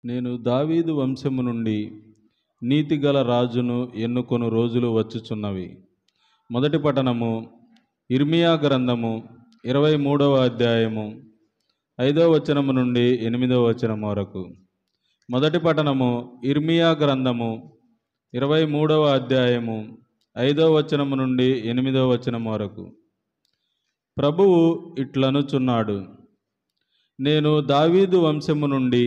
నేను దావీదు వంశము నుండి నీతిగల రాజును ఎన్నుకొను రోజులు వచ్చుచున్నవి. మొదటి పట్టణము ఇర్మియా గ్రంథము 23వ అధ్యాయము 5వ వచనము నుండి 8వ వచనం వరకు. మొదటి పట్టణము ఇర్మియా గ్రంథము 23వ అధ్యాయము 5వ వచనము నుండి 8వ వచనం వరకు. ప్రభువు ఇట్లనుచున్నాడు, నేను దావీదు వంశము నుండి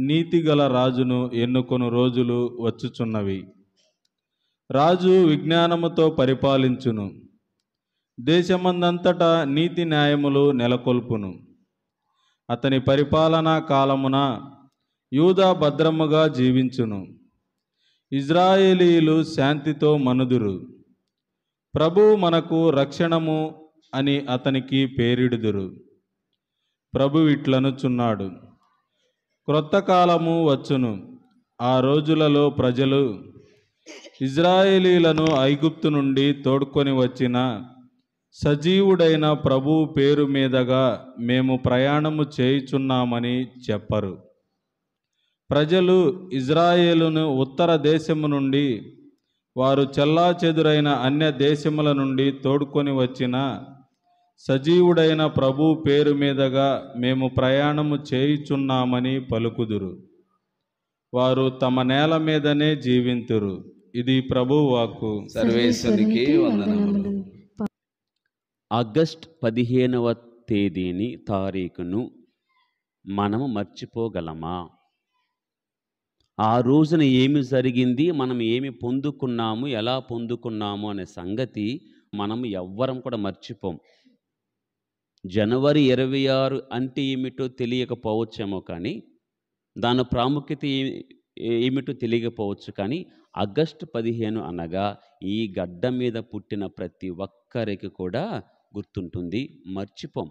నీతిగల రాజును ఎన్నుకొను రోజులు వచ్చుచున్నవి. రాజు విజ్ఞానముతో పరిపాలించును, దేశమందంతటా నీతి న్యాయములు నెలకొల్పును. అతని పరిపాలనా కాలమున యూదా భద్రముగా జీవించును, ఇజ్రాయేలీయులు శాంతితో మనుదురు. ప్రభువు మనకు రక్షణము అని అతనికి పేరిడుదురు. ప్రభు ఇట్లనుచున్నాడు, క్రొత్త కాలము వచ్చును. ఆ రోజులలో ప్రజలు ఇజ్రాయేలీలను ఐగుప్తు నుండి తోడ్కొని వచ్చిన సజీవుడైన ప్రభువు పేరు మీదుగా మేము ప్రయాణము చేయుచున్నామని చెప్పరు. ప్రజలు ఇజ్రాయేలును ఉత్తర దేశము నుండి, వారు చెల్లాచెదురైన అన్య దేశముల నుండి తోడ్కొని వచ్చిన సజీవుడైన ప్రభు పేరు మీదుగా మేము ప్రయాణము చేయుచున్నామని పలుకుదురు. వారు తమ నేల మీదనే జీవింతురు. ఇది ప్రభువు వాక్కు. సర్వేశ్వరునికి వందనములు. ఆగస్ట్ 15వ తేదీని తారీఖును మనము మర్చిపోగలమా? ఆ రోజున ఏమి జరిగింది, మనం ఏమి పొందుకున్నాము, ఎలా పొందుకున్నాము అనే సంగతి మనం ఎవ్వరం కూడా మర్చిపోం. జనవరి 26 అంటే ఏమిటో తెలియకపోవచ్చేమో, కానీ దాని ప్రాముఖ్యత ఏమిటో తెలియకపోవచ్చు, కానీ ఆగస్టు 15 అనగా ఈ గడ్డ మీద పుట్టిన ప్రతి ఒక్కరికి కూడా గుర్తుంటుంది, మర్చిపోం.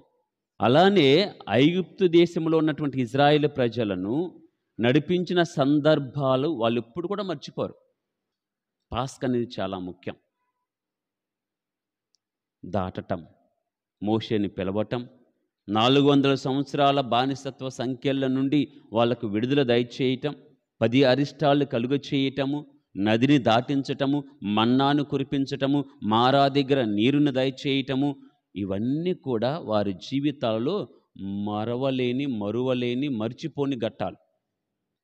అలానే ఐగుప్తు దేశంలో ఉన్నటువంటి ఇజ్రాయేల్ ప్రజలను నడిపించిన సందర్భాలు వాళ్ళు ఎప్పుడు కూడా మర్చిపోరు. పాస్కా అనేది చాలా ముఖ్యం. దాటటం, మోషేని పిలవటం, 400 సంవత్సరాల బానిసత్వ సంఖ్యల నుండి వాళ్ళకు విడుదల దయచేయటం, 10 అరిష్టాలు కలుగ చేయటము, నదిని దాటించటము, మన్నాను కురిపించటము, మారా దగ్గర నీరును దయచేయటము, ఇవన్నీ కూడా వారి జీవితాలలో మరువలేని మర్చిపోని ఘట్టాలు.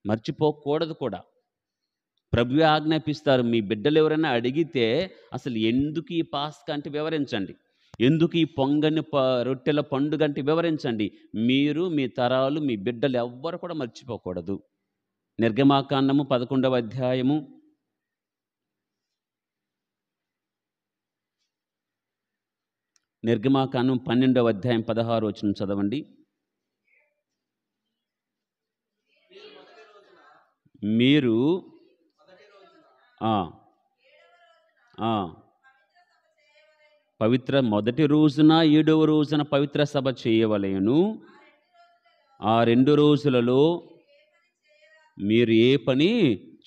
మర్చిపోకూడదు కూడా. ప్రభువే ఆజ్ఞాపిస్తారు, మీ బిడ్డలు ఎవరైనా అడిగితే అసలు ఎందుకు ఈ పాస్కా అంటే వివరించండి, ఎందుకు ఈ పొంగని రొట్టెల పండుగ అంటే వివరించండి. మీరు, మీ తరాలు, మీ బిడ్డలు ఎవ్వరు కూడా మర్చిపోకూడదు. నిర్గమాకాండము 11వ అధ్యాయము 12వ అధ్యాయం 16వ వచనం చదవండి. మీరు మొదటి రోజున 7వ రోజున పవిత్ర సభ చేయవలెను. ఆ 2 రోజులలో మీరు ఏ పని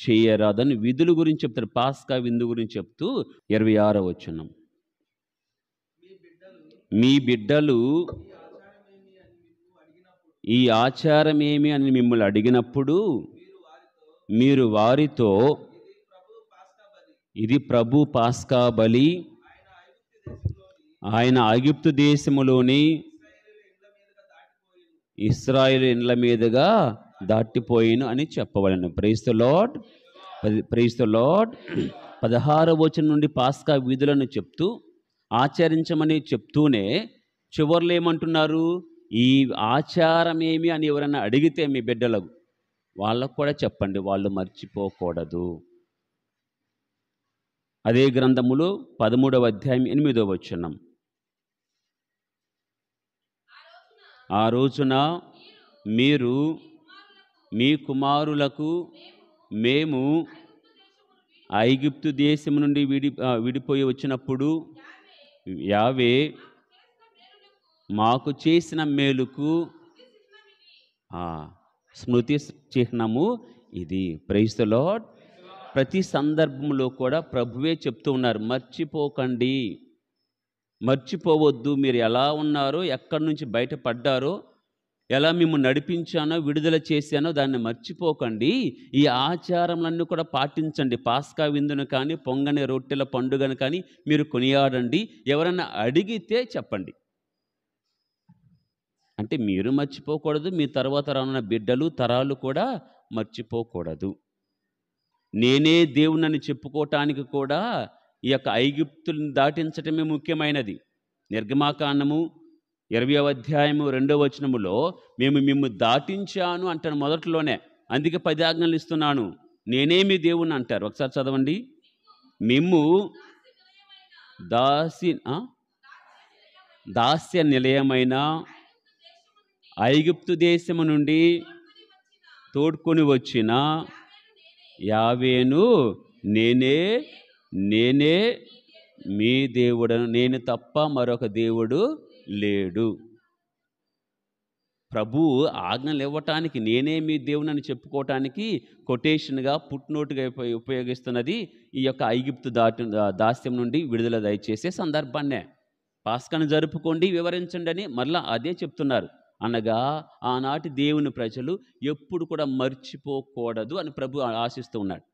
చేయరాదని విధుల గురించి చెప్తారు. పాస్కా విందు గురించి చెప్తూ 26వ వచనం, మీ బిడ్డలు ఈ ఆచారం ఏమి అని మిమ్మల్ని అడిగినప్పుడు మీరు వారితో, ఇది ప్రభు పాస్కా బలి, ఆయన ఐగుప్తు దేశములోని ఇశ్రాయేలు ఇండ్ల మీదుగా దాటిపోయిను అని చెప్పవలెను. Praise the lord, praise the lord. 16వ వచనం నుండి పాస్కా విధులను చెప్తూ ఆచరించమని చెప్తూనే చివర్లో ఏమంటున్నారు, ఈ ఆచారం ఏమి అని ఎవరైనా అడిగితే మీ బిడ్డలకు, వాళ్ళకు కూడా చెప్పండి, వాళ్ళు మర్చిపోకూడదు. అదే గ్రంథములో 13వ అధ్యాయం 8వ వచనం, ఆ రోజున మీరు మీ కుమారులకు మేము ఐగుప్తు దేశం నుండి విడిపోయి వచ్చినప్పుడు యావే మాకు చేసిన మేలుకు స్మృతి చిహ్నము ఇది. Praise the Lord. ప్రతి సందర్భంలో కూడా ప్రభువే చెప్తూ ఉన్నారు, మర్చిపోకండి, మర్చిపోవద్దు. మీరు ఎలా ఉన్నారో, ఎక్కడి నుంచి బయటపడ్డారో ఎలా మేము నడిపించానో విడుదల చేశానో దాన్ని మర్చిపోకండి. ఈ ఆచారములన్నీ కూడా పాటించండి. పాస్కా విందును కానీ, పొంగని రొట్టెల పండుగను కానీ మీరు కొనియాడండి. ఎవరైనా అడిగితే చెప్పండి. అంటే మీరు మర్చిపోకూడదు, మీ తర్వాత రానున్న బిడ్డలు తరాలు కూడా మర్చిపోకూడదు. నేనే దేవునని చెప్పుకోవటానికి కూడా ఈ యొక్క ఐగుప్తులను దాటించటమే ముఖ్యమైనది. నిర్గమాకాండము 20వ అధ్యాయము 2వ వచనములో మేము మిమ్ము దాటించాను అంటాను మొదట్లోనే. అందుకే 10 ఆజ్ఞలు ఇస్తున్నాను, నేనే మీ దేవుని అంటారు. ఒకసారి చదవండి. మిమ్ము దాస్య నిలయమైన ఐగుప్తు దేశము నుండి తోడ్కొని వచ్చిన యావేను నేనే మీ దేవుడను, నేను తప్ప మరొక దేవుడు లేడు. ప్రభు ఆజ్ఞలు ఇవ్వటానికి, నేనే మీ దేవునని చెప్పుకోవటానికి కొటేషన్గా, పుట్నోటుగా ఉపయోగిస్తున్నది ఈ యొక్క ఐగుప్తు దాస్యం నుండి విడుదల దయచేసే సందర్భాన్నే. పాస్కాను జరుపుకోండి, వివరించండి అని మరలా అదే చెప్తున్నారు. అనగా ఆనాటి దేవుని ప్రజలు ఎప్పుడు కూడా మర్చిపోకూడదు అని ప్రభు ఆశిస్తూ ఉన్నాడు.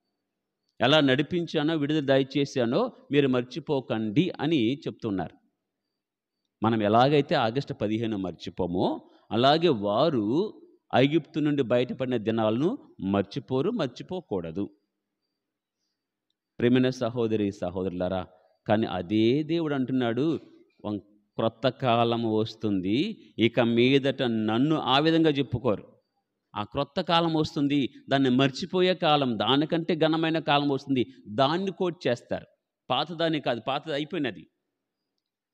ఎలా నడిపించానో, విడుదల దయచేశానో మీరు మర్చిపోకండి అని చెప్తున్నారు. మనం ఎలాగైతే ఆగస్టు 15 మర్చిపోమో, అలాగే వారు ఐగుప్తు నుండి బయటపడిన దినాలను మర్చిపోకూడదు. ప్రేమైన సహోదరి సహోదరులారా, కానీ అదే దేవుడు అంటున్నాడు, క్రొత్త కాలం వస్తుంది, ఇక మీదట నన్ను ఆ విధంగా చెప్పుకోరు. ఆ క్రొత్త కాలం వస్తుంది, దాన్ని మర్చిపోయే కాలం, దానికంటే ఘనమైన కాలం వస్తుంది, దాన్ని కోట్ చేస్తారు. పాతదాన్ని కాదు, పాతది అయిపోయినది.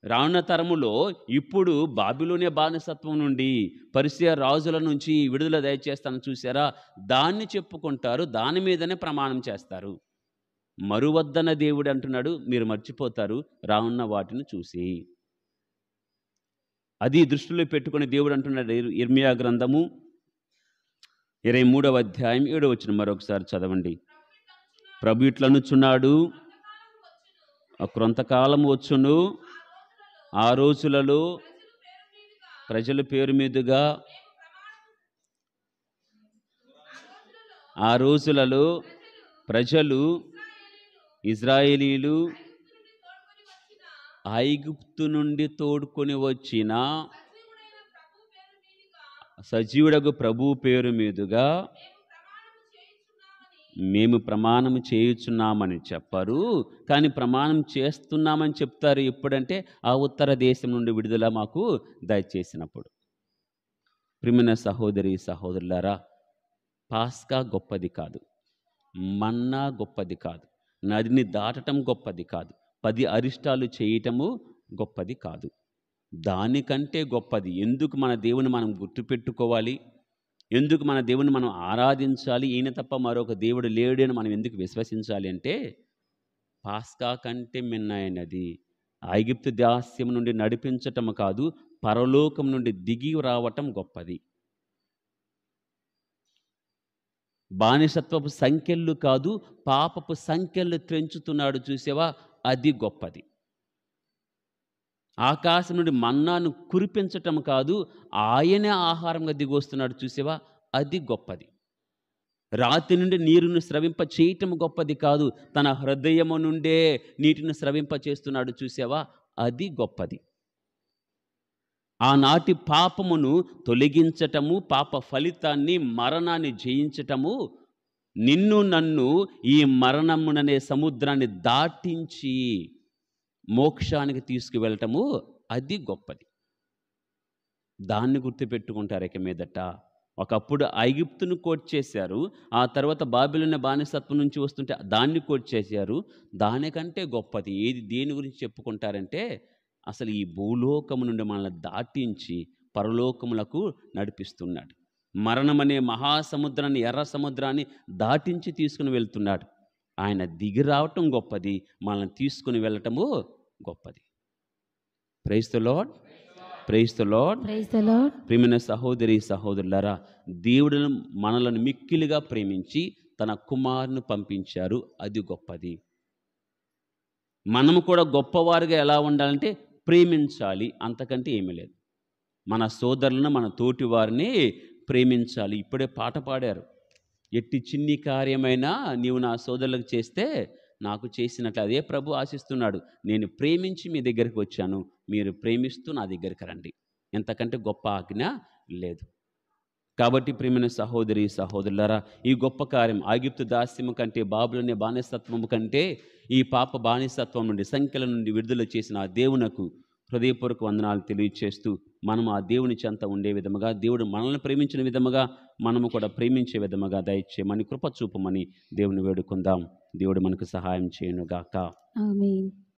రానున్న తరములో ఇప్పుడు బాబిలోనే బానిసత్వం నుండి, పర్షియా రాజుల నుంచి విడుదల దయచేస్తానని చూసారా, దాన్ని చెప్పుకుంటారు, దాని మీదనే ప్రమాణం చేస్తారు. మరువద్దన దేవుడు అంటున్నాడు, మీరు మర్చిపోతారు రానున్న వాటిని చూసి. అది దృష్టిలో పెట్టుకుని దేవుడు అంటున్నాడు. ఇర్మియా గ్రంథము 23వ అధ్యాయం 7వ వచనం మరొకసారి చదవండి. ప్రభు ఇట్లనుచున్నాడు, కొంతకాలం వచ్చును, ఆ రోజులలో ప్రజల పేరు మీదుగా, ఆ రోజులలో ప్రజలు, ఇజ్రాయేలీలు ఐగుప్తు నుండి తోడుకొని వచ్చిన సజీవుడగు ప్రభు పేరు మీదుగా మేము ప్రమాణం చేయుచున్నామని చెప్పరు, కానీ ప్రమాణం చేస్తున్నామని చెప్తారు. ఎప్పుడంటే ఆ ఉత్తర దేశం నుండి విడుదల మాకు దయచేసినప్పుడు. ప్రియమైన సహోదరి సహోదరులారా, పాస్కా గొప్పది కాదు, మన్నా గొప్పది కాదు, నదిని దాటడం గొప్పది కాదు, 10 అరిష్టాలు చేయటము గొప్పది కాదు. దానికంటే గొప్పది, ఎందుకు మన దేవుని మనం గుర్తుపెట్టుకోవాలి, ఎందుకు మన దేవుని మనం ఆరాధించాలి, ఈయన తప్ప మరొక దేవుడు లేడు అని మనం ఎందుకు విశ్వసించాలి అంటే, పాస్కా కంటే మిన్నైనది ఐగుప్తు దాస్యం నుండి నడిపించటం కాదు, పరలోకం నుండి దిగి రావటం గొప్పది. బానిసత్వపు సంఖ్యలు కాదు, పాపపు సంఖ్యలు త్రెంచుతున్నాడు చూసేవా, అది గొప్పది. ఆకాశం నుండి మన్నాను కురిపించటం కాదు, ఆయనే ఆహారంగా దిగొస్తున్నాడు చూసేవా, అది గొప్పది. రాతి నుండి నీరును స్రవింప చేయటం గొప్పది కాదు, తన హృదయము నుండే నీటిని స్రవింప చేస్తున్నాడు చూసేవా, అది గొప్పది. ఆనాటి పాపమును తొలగించటము, పాప ఫలితాన్ని, మరణాన్ని జయించటము, నిన్ను నన్ను ఈ మరణముననే సముద్రాన్ని దాటించి మోక్షానికి తీసుకువెళ్ళటము, అది గొప్పది. దాన్ని గుర్తుపెట్టుకుంటారు ఇక మీదట. ఒకప్పుడు ఐగుప్తును కోట్ చేశారు, ఆ తర్వాత బాబిలోను బానిసత్వం నుంచి వస్తుంటే దాన్ని కోట్ చేశారు. దానికంటే గొప్పది ఏది, దేని గురించి చెప్పుకుంటారంటే, అసలు ఈ భూలోకము నుండి మనల్ని దాటించి పరలోకములకు నడిపిస్తున్నాడు. మరణమనే మహాసముద్రాన్ని, ఎర్ర సముద్రాన్ని దాటించి తీసుకుని వెళ్తున్నాడు. ఆయన దిగి రావటం గొప్పది, మనల్ని తీసుకుని వెళ్ళటము గొప్పది. Praise the lord, praise the lord, praise the Lord. ప్రియమైన సహోదరి సహోదరులారా, దేవుడు మనలను మిక్కిలిగా ప్రేమించి తన కుమారుని పంపించారు, అది గొప్పది. మనము కూడా గొప్పవారుగా ఎలా ఉండాలంటే ప్రేమించాలి, అంతకంటే ఏమీ లేదు. మన సోదరులను, మన తోటి వారిని ప్రేమించాలి. ఇప్పుడే పాట పాడారు, ఎట్టి చిన్ని కార్యమైనా నీవు నా సోదరులకు చేస్తే నాకు చేసినట్లు. అదే ప్రభు ఆశిస్తున్నాడు. నేను ప్రేమించి మీ దగ్గరికి వచ్చాను, మీరు ప్రేమిస్తూ నా దగ్గరికి రండి. ఎంతకంటే గొప్ప ఆజ్ఞ లేదు. కాబట్టి ప్రియమైన సహోదరి సహోదరులారా, ఈ గొప్ప కార్యం ఐగుప్తు దాస్యము కంటే, బాబులోని బానిసత్వము కంటే, ఈ పాప బానిసత్వం నుండి, సంఖ్యల నుండి విడుదల చేసిన ఆ దేవునకు హృదయపూర్వక వందనాలు తెలియచేస్తూ, మనం ఆ దేవుని చెంత ఉండే విధముగా, దేవుడు మనల్ని ప్రేమించిన విధముగా మనము కూడా ప్రేమించే విధముగా దయచేయమని, కృప చూపమని దేవుని వేడుకుందాం. దేవుడు మనకు సహాయం చేయనుగాక. ఆమేన్.